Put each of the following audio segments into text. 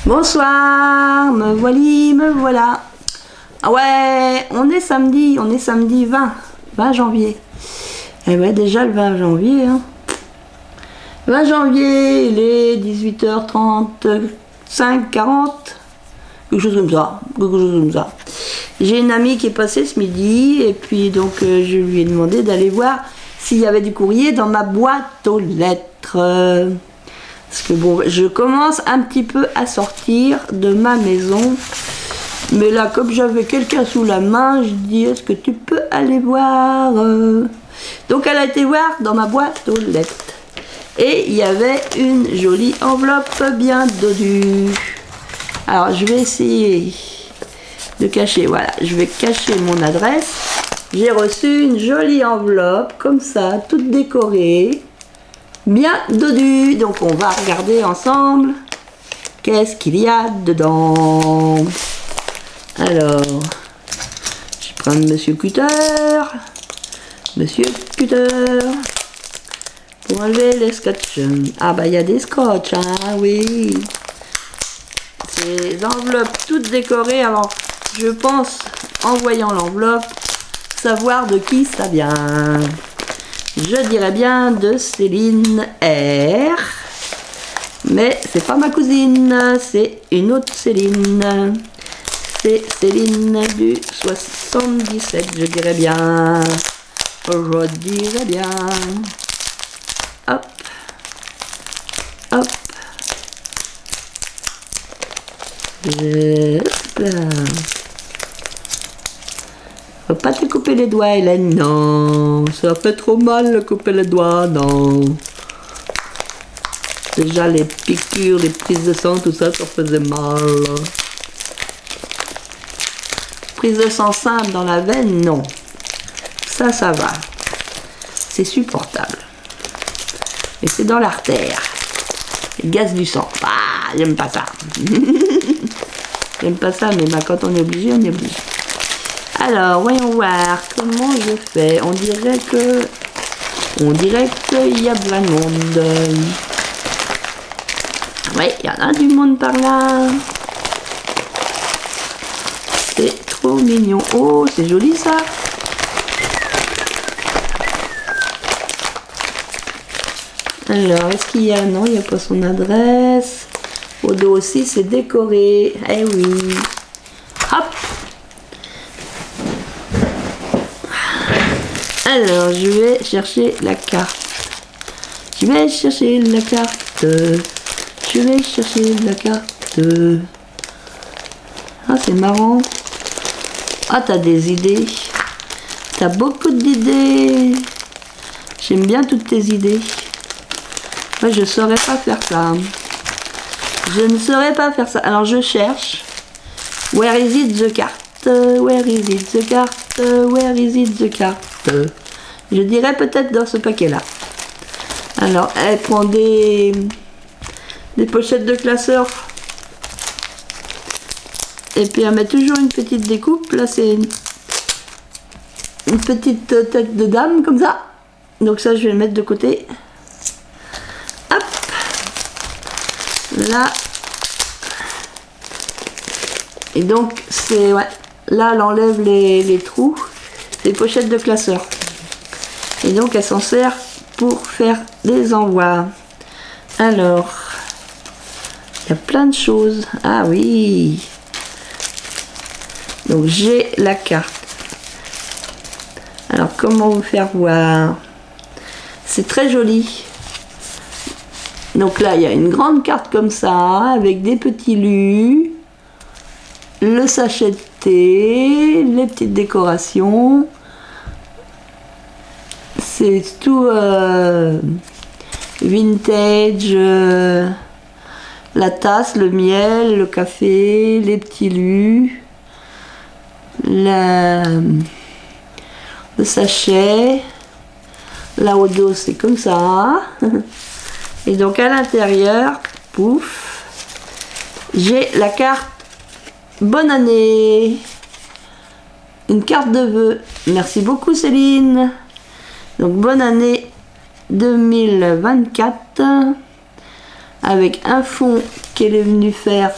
Bonsoir, me voilà. Ah ouais, on est samedi 20 janvier. Et ouais, déjà le 20 janvier. 20 janvier, il est 18h35, 40, quelque chose comme ça. J'ai une amie qui est passée ce midi et puis donc je lui ai demandé d'aller voir s'il y avait du courrier dans ma boîte aux lettres. Parce que bon, je commence un petit peu à sortir de ma maison. Mais là, comme j'avais quelqu'un sous la main, je dis, est-ce que tu peux aller voir Donc elle a été voir dans ma boîte aux lettres. Et il y avait une jolie enveloppe bien dodue. Alors je vais essayer de cacher, voilà, je vais cacher mon adresse. J'ai reçu une jolie enveloppe, comme ça, toute décorée. Bien dodue, donc on va regarder ensemble qu'est-ce qu'il y a dedans. Alors, je prends Monsieur Cutter, pour enlever les scotch. Ah bah il y a des scotch, hein, oui. Ces enveloppes toutes décorées, alors je pense, en voyant l'enveloppe, savoir de qui ça vient. Je dirais bien de Céline R. Mais c'est pas ma cousine, c'est une autre Céline. C'est Céline du 77, je dirais bien. Je dirais bien. Hop. Hop. Hop là. Faut pas te couper les doigts, Hélène, non. Ça fait trop mal de couper les doigts, non. Déjà les piqûres, les prises de sang, tout ça, ça faisait mal. Prise de sang simple dans la veine, non. Ça va. C'est supportable. Et c'est dans l'artère. Le gaz du sang. Ah, j'aime pas ça. J'aime pas ça, mais bah, quand on est obligé, on est obligé. Alors, voyons voir comment je fais. On dirait qu'il y a plein de monde. Ouais, il y en a du monde par là. C'est trop mignon. Oh, c'est joli ça. Alors, est-ce qu'il y a... Non, il n'y a pas son adresse. Au dos aussi, c'est décoré. Eh oui. Hop. Alors, je vais chercher la carte. Je vais chercher la carte. Ah, c'est marrant. Ah, t'as des idées. T'as beaucoup d'idées. J'aime bien toutes tes idées. Moi, je saurais pas faire ça. Je ne saurais pas faire ça. Alors, je cherche. Where is it the card? Where is it the card? Where is it the card? Je dirais peut-être dans ce paquet-là. Alors, elle prend des pochettes de classeurs. Et puis, elle met toujours une petite découpe. Là, c'est une petite tête de dame, comme ça. Donc ça, je vais le mettre de côté. Hop. Là. Et donc, c'est... Ouais. Là, elle enlève les trous. Des pochettes de classeurs. Et donc elle s'en sert pour faire des envois. Alors, il y a plein de choses. Ah oui. Donc j'ai la carte. Alors comment vous faire voir? C'est très joli. Donc là il y a une grande carte comme ça, avec des petits lus, le sachet de thé, les petites décorations. C'est tout vintage, la tasse, le miel, le café, les petits lus, le sachet, là au dos c'est comme ça. Et donc à l'intérieur, pouf, j'ai la carte bonne année, une carte de vœux. Merci beaucoup Céline. Donc bonne année 2024 avec un fond qu'elle est venue faire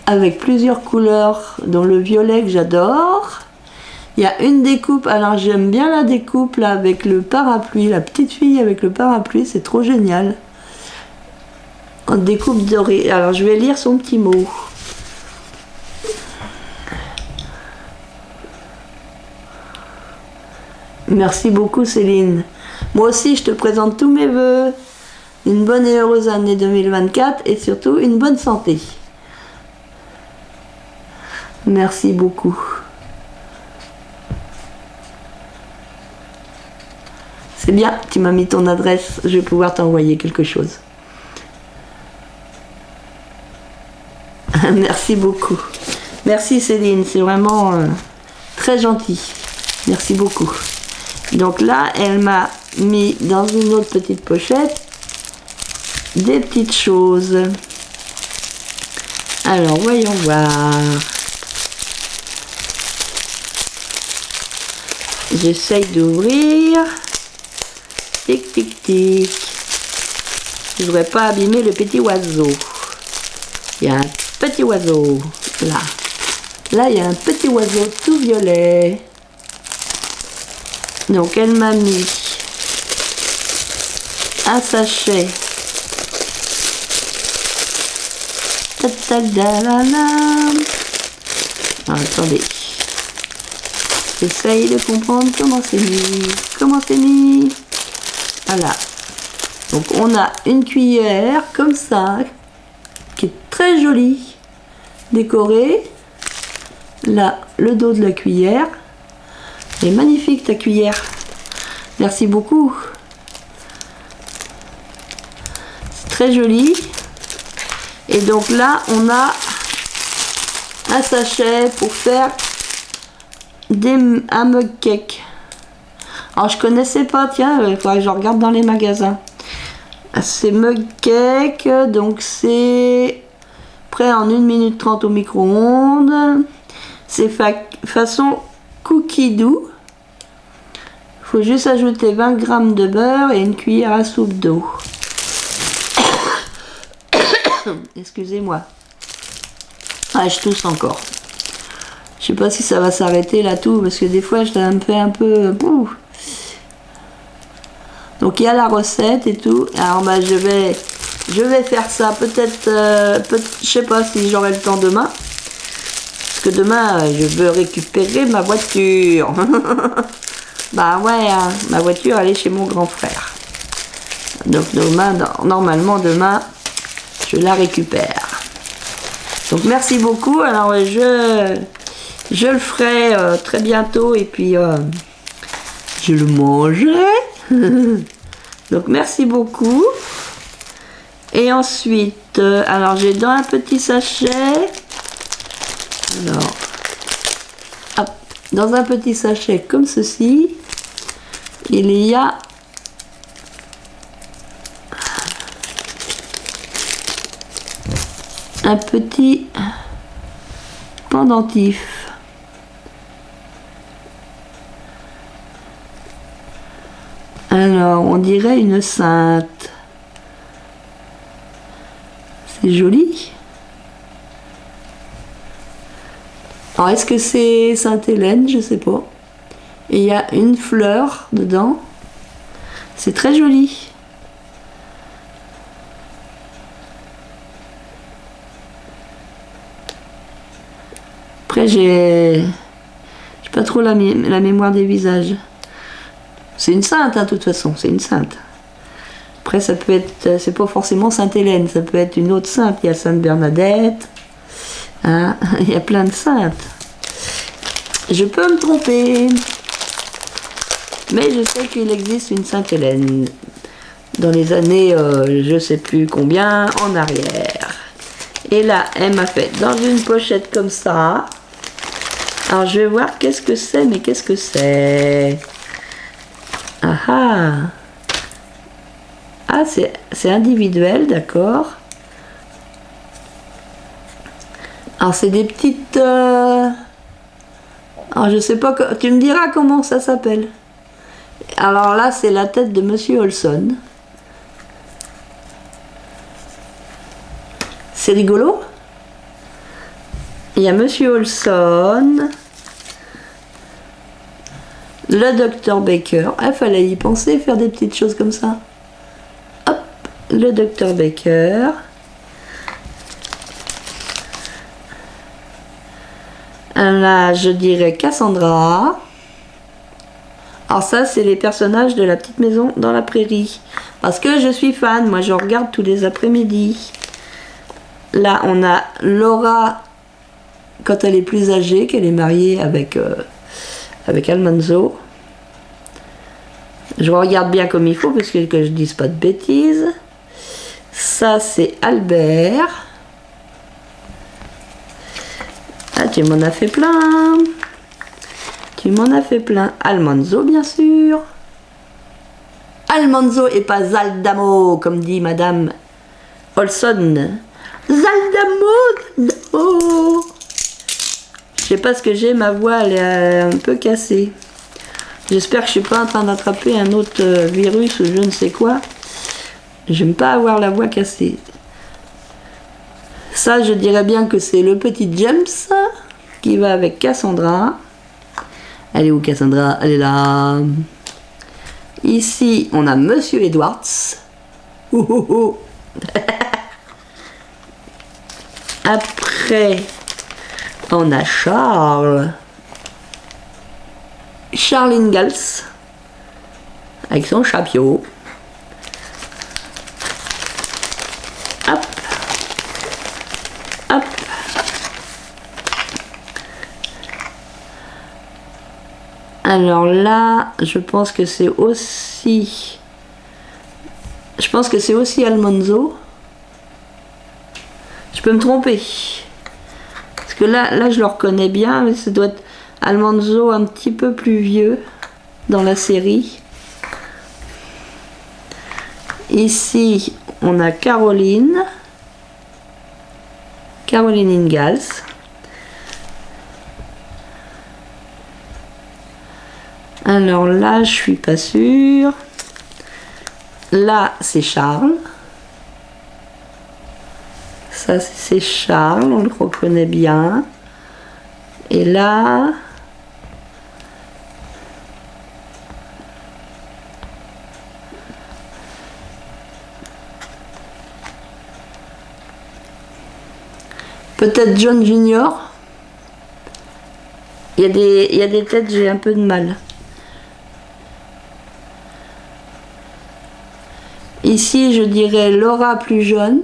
avec plusieurs couleurs, dont le violet que j'adore. Il y a une découpe, alors j'aime bien la découpe là avec le parapluie, la petite fille avec le parapluie, c'est trop génial. En découpe dorée. Alors je vais lire son petit mot. Merci beaucoup Céline. Moi aussi je te présente tous mes vœux. Une bonne et heureuse année 2024 et surtout une bonne santé. Merci beaucoup. C'est bien, tu m'as mis ton adresse, je vais pouvoir t'envoyer quelque chose. Merci beaucoup. Merci Céline, c'est vraiment très gentil. Merci beaucoup. Donc là, elle m'a mis dans une autre petite pochette des petites choses. Alors, voyons voir. J'essaye d'ouvrir. Tic, tic, tic. Je ne voudrais pas abîmer le petit oiseau. Il y a un petit oiseau, là. Là, il y a un petit oiseau tout violet. Donc, elle m'a mis un sachet. Ah, attendez. J'essaye de comprendre comment c'est mis. Comment c'est mis. Voilà. Donc, on a une cuillère comme ça, qui est très jolie, décorée. Là, le dos de la cuillère. Elle est magnifique ta cuillère. Merci beaucoup. C'est très joli. Et donc là, on a un sachet pour faire un mug cake. Alors, je connaissais pas, tiens, il faudrait que je regarde dans les magasins. C'est mug cake, donc c'est prêt en 1 minute 30 au micro-ondes. C'est façon cookie doux. Il faut juste ajouter 20 g de beurre et une cuillère à soupe d'eau. Excusez-moi. Ah, je tousse encore. Je sais pas si ça va s'arrêter là tout, parce que des fois je me fais un peu... Donc il y a la recette et tout. Alors bah, je vais faire ça peut-être, je sais pas si j'aurai le temps demain. Parce que demain je veux récupérer ma voiture. Bah ouais, hein, ma voiture elle est chez mon grand frère. Donc demain, normalement demain, je la récupère. Donc merci beaucoup. Alors je le ferai très bientôt et puis je le mangerai. Donc merci beaucoup. Et ensuite, alors j'ai dans un petit sachet. Alors, hop, dans un petit sachet comme ceci, il y a un petit pendentif. Alors, on dirait une sainte. C'est joli. Alors, est-ce que c'est Sainte-Hélène? Je sais pas. Et il y a une fleur dedans. C'est très joli. Après, j'ai pas trop la mémoire des visages. C'est une sainte, hein, de toute façon, c'est une sainte. Après, ça peut être, c'est pas forcément Sainte-Hélène, ça peut être une autre sainte. Il y a Sainte Bernadette, hein, il y a plein de saintes. Je peux me tromper, mais je sais qu'il existe une Sainte-Hélène dans les années, je sais plus combien, en arrière. Et là, elle m'a fait dans une pochette comme ça. Alors, je vais voir qu'est-ce que c'est, mais qu'est-ce que c'est? Ah ah! Ah, c'est individuel, d'accord. Alors, c'est des petites... Alors, je sais pas... Tu me diras comment ça s'appelle. Alors là, c'est la tête de Monsieur Olson. C'est rigolo. Il y a Monsieur Olson. Le docteur Baker. Il fallait y penser, faire des petites choses comme ça. Hop, le docteur Baker. Là, je dirais Cassandra. Alors ça, c'est les personnages de La Petite Maison dans la Prairie. Parce que je suis fan, moi je regarde tous les après-midi. Là, on a Laura quand elle est plus âgée, qu'elle est mariée avec Almanzo. Je regarde bien comme il faut, parce que je dise pas de bêtises. Ça, c'est Albert. Ah, tu m'en as fait plein. Tu m'en as fait plein. Almanzo, bien sûr. Almanzo et pas Zaldamo, comme dit Madame Olson. Zaldamo, Zaldamo. Je sais pas ce que j'ai, ma voix elle est un peu cassée. J'espère que je suis pas en train d'attraper un autre virus ou je ne sais quoi. J'aime pas avoir la voix cassée. Ça, je dirais bien que c'est le petit James qui va avec Cassandra. Elle est où Cassandra? Elle est là. Ici, on a Monsieur Edwards. Oh, oh, oh. Après, on a Charles. Charles Ingalls. Avec son chapeau. Hop. Hop. Alors là, je pense que c'est aussi... Almanzo. Je peux me tromper. Parce que là je le reconnais bien, mais ça doit être Almanzo un petit peu plus vieux dans la série. Ici, on a Caroline. Caroline Ingalls. Alors là, je suis pas sûre. Là, c'est Charles. Ça, c'est Charles, on le reconnaît bien. Et là... peut-être John Junior. Il y a des têtes, j'ai un peu de mal. Ici, je dirais Laura plus jeune.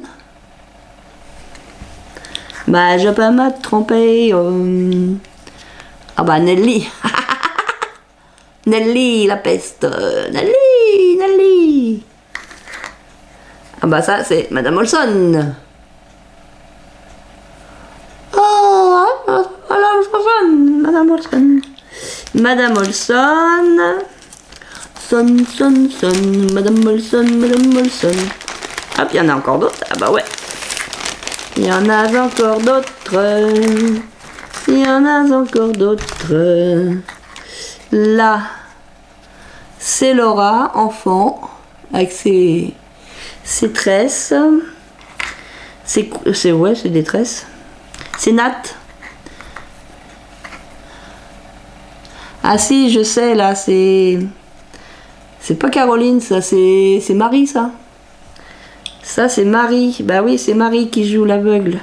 Bah, je peux pas me tromper. Ah bah, Nelly. Nelly, la peste. Nelly, Nelly. Ah bah, ça, c'est Madame Olson. Oh, Madame Olson. Madame Olson. Madame Olson, Madame Olson. Hop, il y en a encore d'autres. Ah bah ouais. Il y en a encore d'autres. Il y en a encore d'autres. Là, c'est Laura, enfant, avec ses tresses. Ouais, c'est des tresses. C'est Nat. Ah si, je sais, là, c'est pas Caroline, ça, c'est Marie, ça. Ça, c'est Marie. Bah oui, c'est Marie qui joue l'aveugle.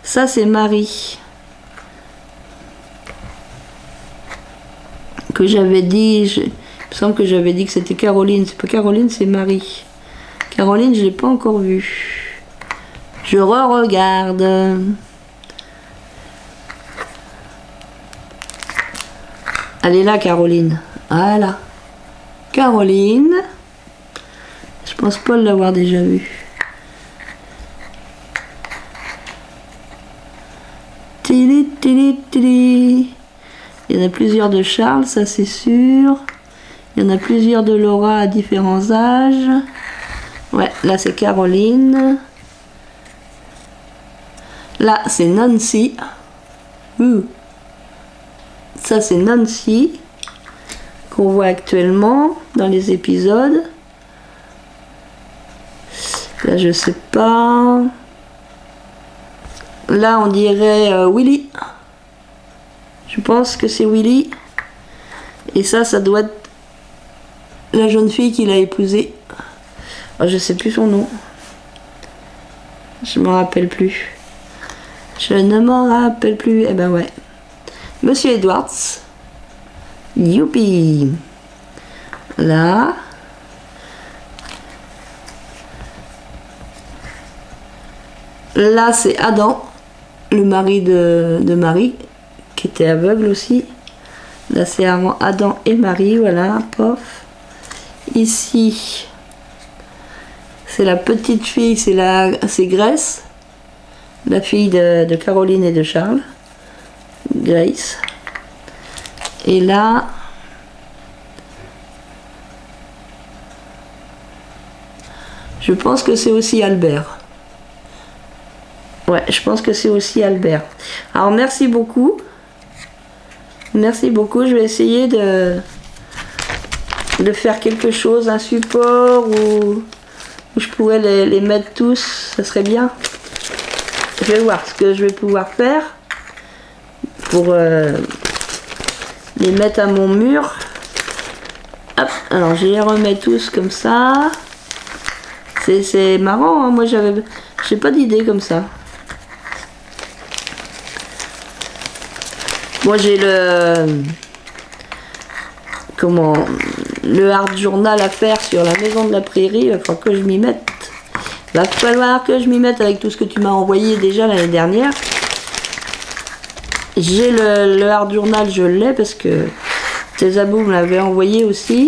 Ça, c'est Marie. Que j'avais dit... Il me semble que j'avais dit que c'était Caroline. C'est pas Caroline, c'est Marie. Caroline, je l'ai pas encore vue. Je re-regarde. Elle est là, Caroline. Voilà. Caroline. Je pense pas l'avoir déjà vue. Tili, tili, tili. Il y en a plusieurs de Charles, ça c'est sûr. Il y en a plusieurs de Laura à différents âges. Ouais, là c'est Caroline. Là c'est Nancy. Ça c'est Nancy. Qu'on voit actuellement dans les épisodes. Là je sais pas. Là, on dirait Willy. Je pense que c'est Willy. Et ça doit être la jeune fille qu'il a épousée. Oh, je sais plus son nom. Je m'en rappelle plus. Je ne m'en rappelle plus. Eh ben ouais. Monsieur Edwards. Youpi. Là. Là, c'est Adam, le mari de Marie, qui était aveugle aussi. Là, c'est Adam et Marie, voilà, pof. Ici, c'est la petite fille, c'est Grace, la fille de Caroline et de Charles, Grace. Et là, je pense que c'est aussi Albert. Ouais, je pense que c'est aussi Albert. Alors, merci beaucoup. Merci beaucoup. Je vais essayer de faire quelque chose, un support où je pourrais les mettre tous. Ça serait bien. Je vais voir ce que je vais pouvoir faire pour les mettre à mon mur. Hop, alors je les remets tous comme ça. C'est marrant, hein. Moi j'ai pas d'idée comme ça. Moi j'ai le art journal à faire sur la maison de la prairie. Il va falloir que je m'y mette. Il va falloir que je m'y mette avec tout ce que tu m'as envoyé déjà l'année dernière. J'ai le art journal, je l'ai parce que tes abos me l'avaient envoyé aussi.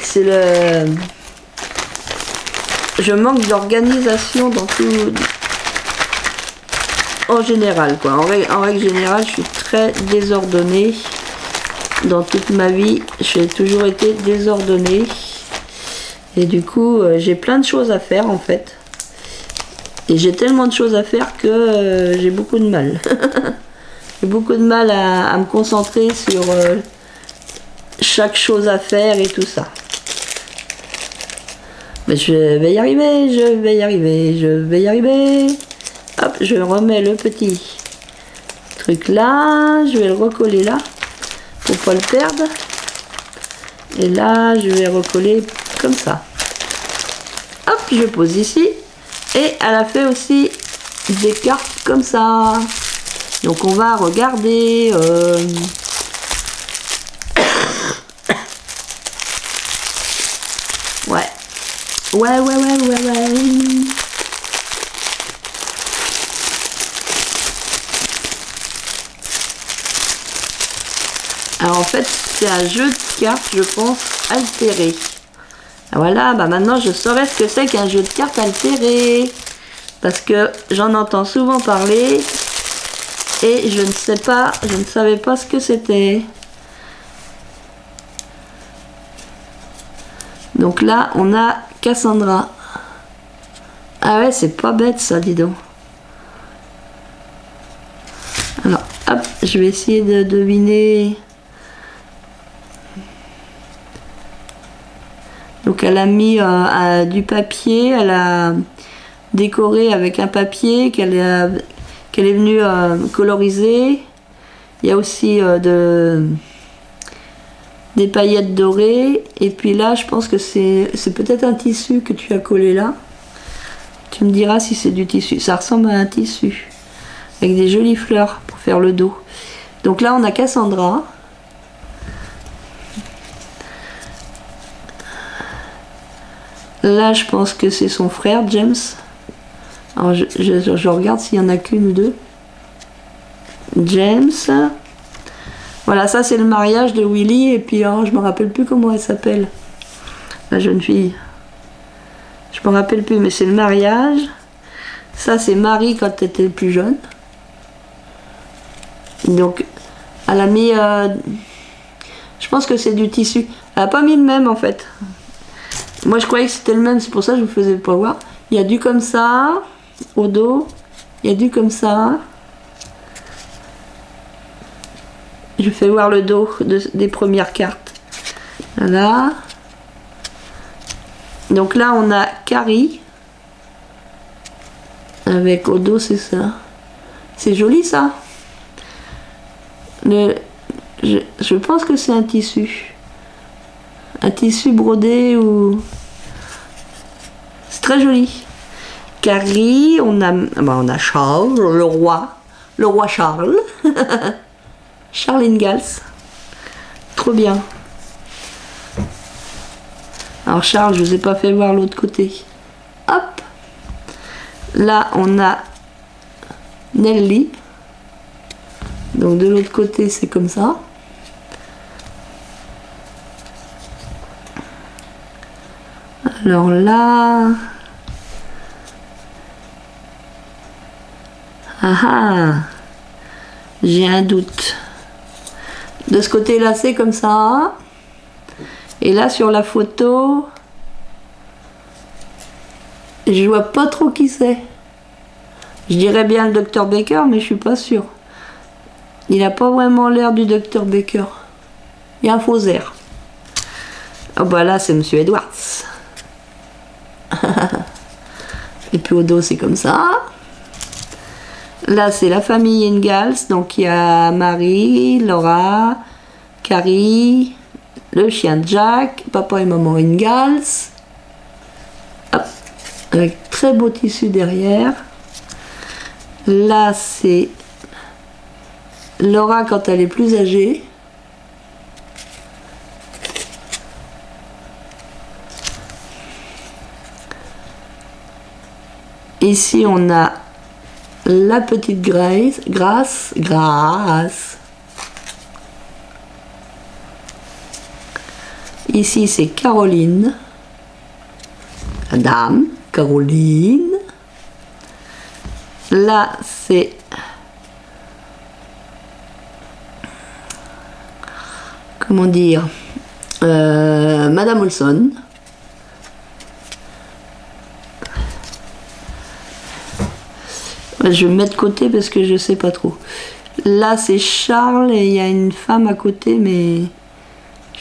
C'est le... Je manque d'organisation dans tout... En général, quoi. En règle générale, je suis très désordonnée. Dans toute ma vie, j'ai toujours été désordonnée. Et du coup, j'ai plein de choses à faire, en fait. Et j'ai tellement de choses à faire que j'ai beaucoup de mal. J'ai beaucoup de mal à me concentrer sur chaque chose à faire et tout ça. Mais je vais y arriver, je vais y arriver, je vais y arriver. Hop, je remets le petit truc là, je vais le recoller là pour pas le perdre. Et là, je vais recoller comme ça. Hop, je pose ici. Et elle a fait aussi des cartes comme ça. Donc on va regarder. Ouais. Ouais. Alors en fait, c'est un jeu de cartes, je pense, altéré. Voilà, bah maintenant je saurais ce que c'est qu'un jeu de cartes altéré. Parce que j'en entends souvent parler. Et je ne savais pas ce que c'était. Donc là, on a Cassandra. Ah ouais, c'est pas bête ça, dis donc. Alors, hop, je vais essayer de deviner. Donc elle a mis du papier, elle a décoré avec un papier qu'elle est venue coloriser. Il y a aussi des paillettes dorées. Et puis là, je pense que c'est peut-être un tissu que tu as collé là. Tu me diras si c'est du tissu. Ça ressemble à un tissu. Avec des jolies fleurs pour faire le dos. Donc là, on a Cassandra. Là, je pense que c'est son frère, James. Alors, je regarde s'il n'y en a qu'une ou deux. James. Voilà, ça c'est le mariage de Willy. Et puis, oh, je me rappelle plus comment elle s'appelle. La jeune fille. Je me rappelle plus, mais c'est le mariage. Ça, c'est Marie quand elle était plus jeune. Donc, elle a mis... je pense que c'est du tissu. Elle n'a pas mis le même, en fait. Moi, je croyais que c'était le même. C'est pour ça que je ne vous faisais pas voir. Il y a du comme ça, au dos. Il y a du comme ça. Je fais voir le dos des premières cartes. Voilà. Donc là, on a Carrie. Avec au dos, c'est ça. C'est joli ça. Je pense que c'est un tissu. Un tissu brodé ou... C'est très joli. Carrie, on a Charles, le roi Charles. Charles Ingalls. Trop bien. Alors Charles, je vous ai pas fait voir l'autre côté. Hop. Là, on a Nelly. Donc de l'autre côté, c'est comme ça. Alors là... Ah ah, j'ai un doute. De ce côté-là, c'est comme ça. Et là, sur la photo, je vois pas trop qui c'est. Je dirais bien le docteur Baker, mais je suis pas sûre. Il n'a pas vraiment l'air du docteur Baker. Il y a un faux air. Oh bah là, c'est Monsieur Edwards. Et puis au dos, c'est comme ça. Là, c'est la famille Ingalls. Donc, il y a Marie, Laura, Carrie, le chien Jack, papa et maman Ingalls. Hop, avec très beau tissu derrière. Là, c'est Laura quand elle est plus âgée. Ici, on a la petite Grace. Ici, c'est Caroline. La dame, Caroline. Là, c'est comment dire, Madame Olson. Je vais me mettre de côté parce que je sais pas trop. Là, c'est Charles et il y a une femme à côté, mais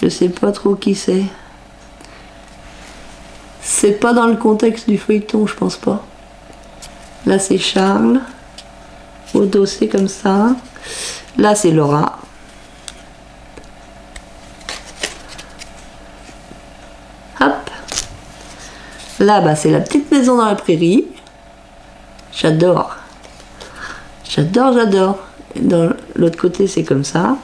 je sais pas trop qui c'est. C'est pas dans le contexte du feuilleton, je pense pas. Là, c'est Charles. Au dos, c'est comme ça. Là, c'est Laura. Hop. Là, bah, c'est la petite maison dans la prairie. J'adore. J'adore. Dans l'autre côté, c'est comme ça.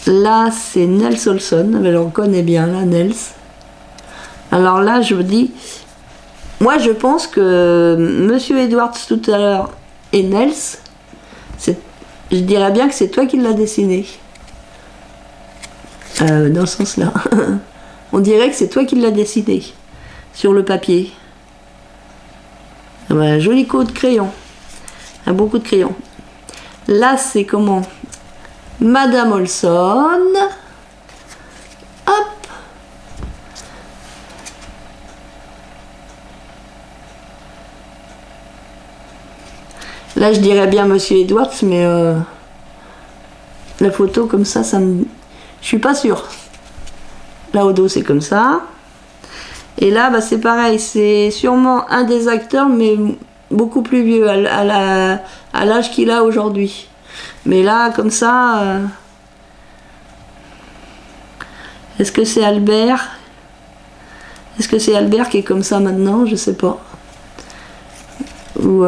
Là, c'est Nels Olson. Mais on connaît bien, là, Nels. Alors là, je me dis... Moi, je pense que Monsieur Edwards, tout à l'heure, et Nels, je dirais bien que c'est toi qui l'as dessiné. Dans ce sens-là. On dirait que c'est toi qui l'as dessiné. Sur le papier. Un joli coup de crayon. Beaucoup de crayons. Là, c'est comment? Madame Olson. Hop. Là, je dirais bien Monsieur Edwards, mais la photo comme ça me... Je suis pas sûre. Là, au dos, c'est comme ça. Et là, bah, c'est pareil. C'est sûrement un des acteurs, mais beaucoup plus vieux à l'âge qu'il a aujourd'hui. Mais là, comme ça... Est-ce que c'est Albert? Est-ce que c'est Albert qui est comme ça maintenant? Je sais pas. Ou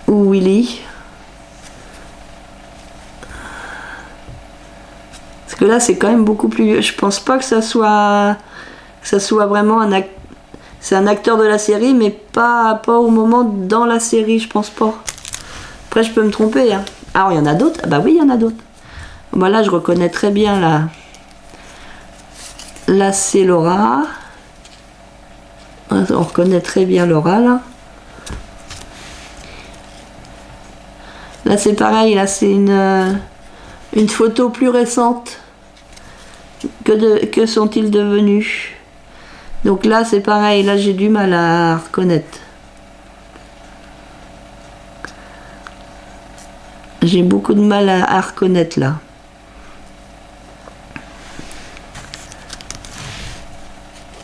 Willy. Parce que là, c'est quand même beaucoup plus vieux. Je pense pas que ça soit vraiment un acteur. C'est un acteur de la série, mais pas au moment dans la série, je pense pas. Après, je peux me tromper. Hein. Alors, il y en a d'autres? Ah bah oui, il y en a d'autres. Bah là, je reconnais très bien là. Là, c'est Laura. On reconnaît très bien Laura, là. Là, c'est pareil. Là, c'est une photo plus récente. Que sont-ils devenus? Donc là, c'est pareil. Là, j'ai du mal à reconnaître. J'ai beaucoup de mal à reconnaître, là.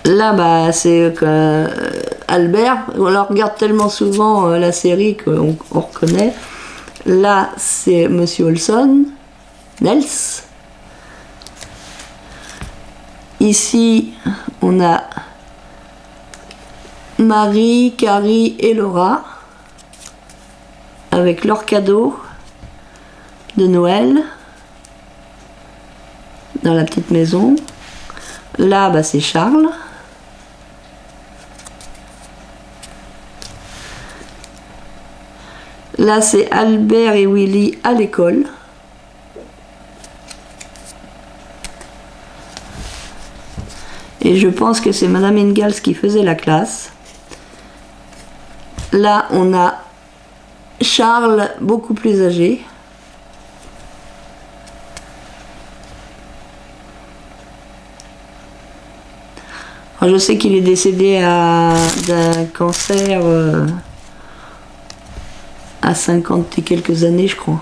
Là, bah, c'est Albert. On la regarde tellement souvent la série qu'on reconnaît. Là, c'est Monsieur Olson, Nels. Ici, on a Marie, Carrie et Laura avec leur cadeau de Noël dans la petite maison. Là, bah, c'est Charles. Là, c'est Albert et Willy à l'école. Et je pense que c'est Madame Ingalls qui faisait la classe. Là, on a Charles, beaucoup plus âgé. Alors, je sais qu'il est décédé d'un cancer à 50 et quelques années, je crois.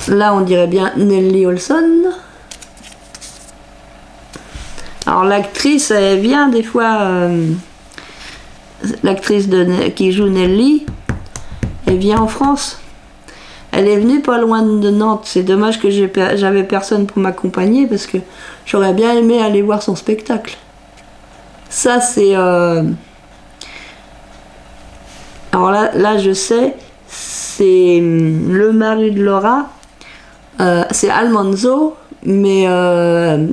Là, on dirait bien Nellie Olson. Alors, l'actrice, elle vient des fois... l'actrice qui joue Nellie, elle vient en France. Elle est venue pas loin de Nantes. C'est dommage que j'avais personne pour m'accompagner parce que j'aurais bien aimé aller voir son spectacle. Ça, c'est... Alors là, je sais, c'est le mari de Laura. C'est Almanzo, mais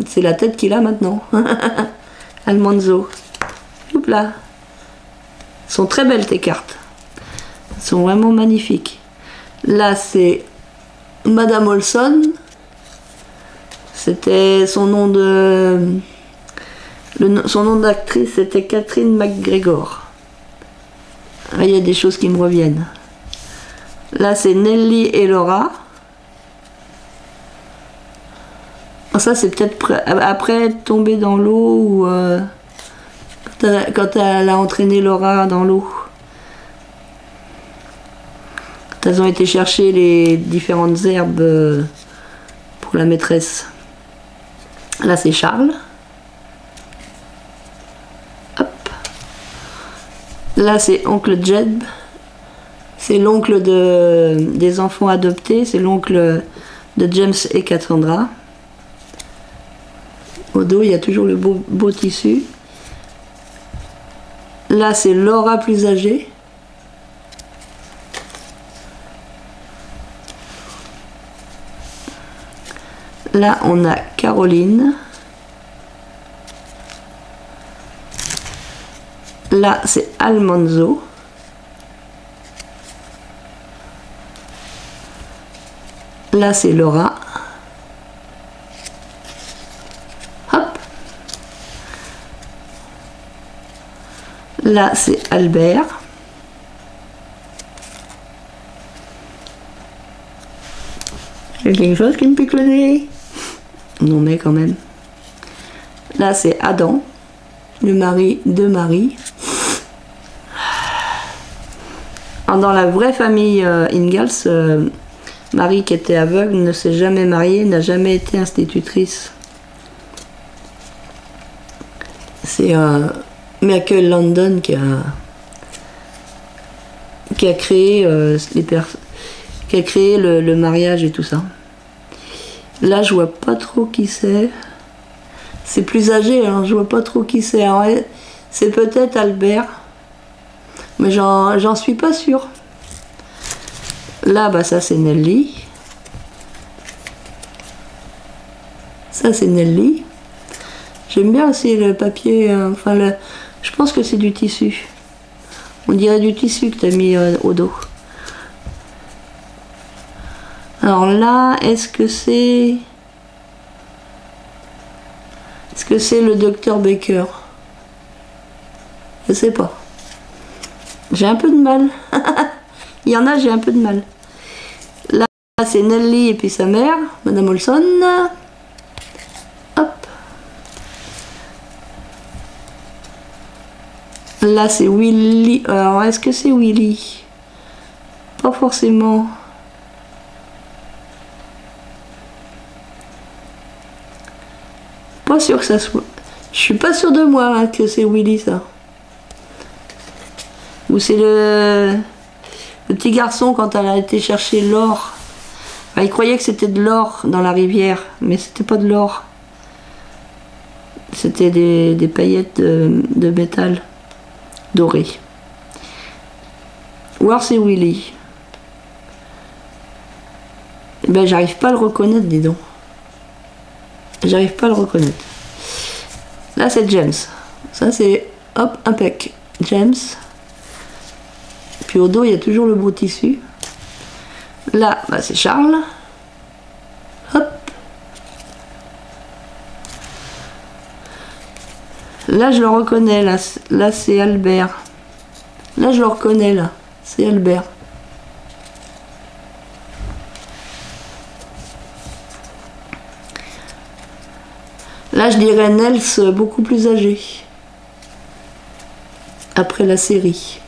c'est la tête qu'il a maintenant. Almanzo. Oups là. Elles sont très belles tes cartes. Elles sont vraiment magnifiques. Là, c'est Madame Olson. C'était son nom de... son nom d'actrice, c'était Catherine McGregor. Ah, il y a des choses qui me reviennent. Là, c'est Nellie et Laura. Ça, c'est peut-être après être tombée dans l'eau ou quand elle a entraîné Laura dans l'eau. Quand elles ont été chercher les différentes herbes pour la maîtresse. Là, c'est Charles. Hop. Là, c'est oncle Jeb. C'est l'oncle des enfants adoptés. C'est l'oncle de James et Cassandra. Au dos, il y a toujours le beau tissu. Là, c'est Laura plus âgée. Là, on a Caroline. Là, c'est Almanzo. Là, c'est Laura. Hop. Là, c'est Albert. J'ai quelque chose qui me pique le nez. Non, mais quand même. Là, c'est Adam, le mari de Marie. Alors, dans la vraie famille Ingalls, Marie, qui était aveugle, ne s'est jamais mariée, n'a jamais été institutrice. C'est Michael Landon qui a créé le mariage et tout ça. Là, je vois pas trop qui c'est. C'est plus âgé, hein, je vois pas trop qui c'est. C'est peut-être Albert, mais j'en suis pas sûre. Là, bah ça c'est Nellie. Ça c'est Nellie. J'aime bien aussi le papier, je pense que c'est du tissu. On dirait du tissu que tu as mis au dos. Alors là, est-ce que c'est le docteur Baker? Je sais pas. J'ai un peu de mal. Il y en a, j'ai un peu de mal. Là, c'est Nellie et puis sa mère, Madame Olson. Hop. Là, c'est Willy. Alors, est-ce que c'est Willy? Pas forcément. Pas sûr que ça soit. Je suis pas sûre de moi hein, que c'est Willy ça. Ou c'est le petit garçon quand elle a été chercher l'or. Enfin, il croyait que c'était de l'or dans la rivière, mais c'était pas de l'or. C'était des paillettes de métal doré. Ou alors c'est Willy. Ben j'arrive pas à le reconnaître, dis donc. J'arrive pas à le reconnaître. Là c'est James. Ça c'est hop, impec. James. Puis au dos il y a toujours le beau tissu. Là bah, c'est Charles. Hop. Là je le reconnais. Là c'est Albert. Là je le reconnais là. C'est Albert. Là, je dirais Nels beaucoup plus âgé. Après la série.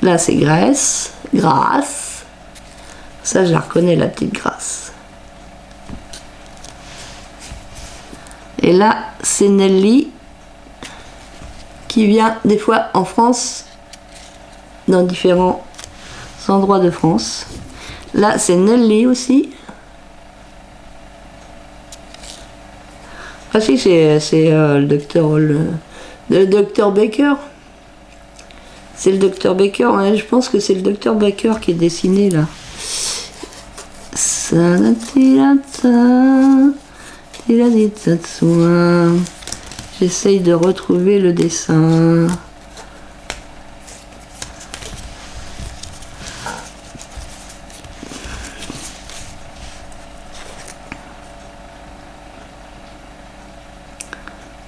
Là, c'est Grace. Grace. Ça, je la reconnais, la petite Grace. Et là, c'est Nelly. Qui vient des fois en France. Dans différents endroits de France. Là, c'est Nelly aussi. Ah si, c'est le docteur Baker. C'est le docteur Baker. Ouais, je pense que c'est le docteur Baker qui est dessiné là. J'essaye de retrouver le dessin.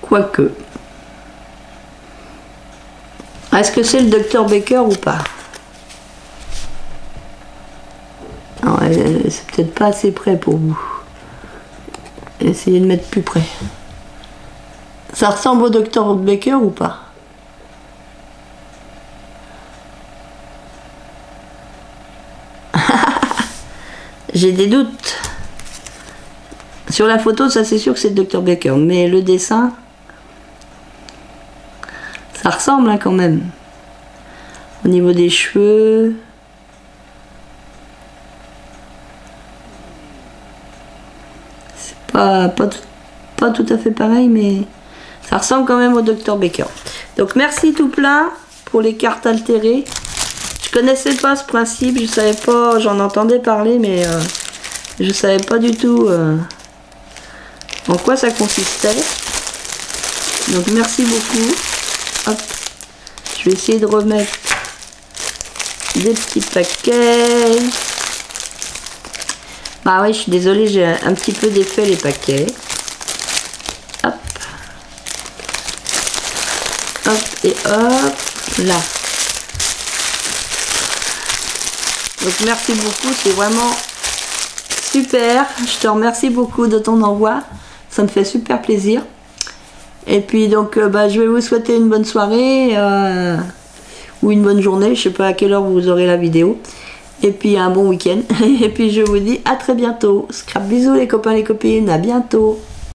Quoique. Est-ce que c'est le docteur Baker ou pas? C'est peut-être pas assez près pour vous. Essayez de mettre plus près. Ça ressemble au docteur Baker ou pas? J'ai des doutes. Sur la photo, ça c'est sûr que c'est le docteur Baker, mais le dessin... Ça ressemble hein, quand même. Au niveau des cheveux. C'est pas tout à fait pareil, mais ça ressemble quand même au Dr Baker. Donc merci tout plein pour les cartes altérées. Je connaissais pas ce principe, je savais pas, j'en entendais parler, mais je savais pas du tout en quoi ça consistait. Donc merci beaucoup. Hop. Je vais essayer de remettre des petits paquets. Bah oui, je suis désolée, j'ai un petit peu défait les paquets. Hop. Hop et hop. Là. Donc merci beaucoup, c'est vraiment super. Je te remercie beaucoup de ton envoi. Ça me fait super plaisir. Et puis donc je vais vous souhaiter une bonne soirée ou une bonne journée, je sais pas à quelle heure vous aurez la vidéo. Et puis un bon week-end. Et puis je vous dis à très bientôt. Scrap bisous les copains les copines, à bientôt.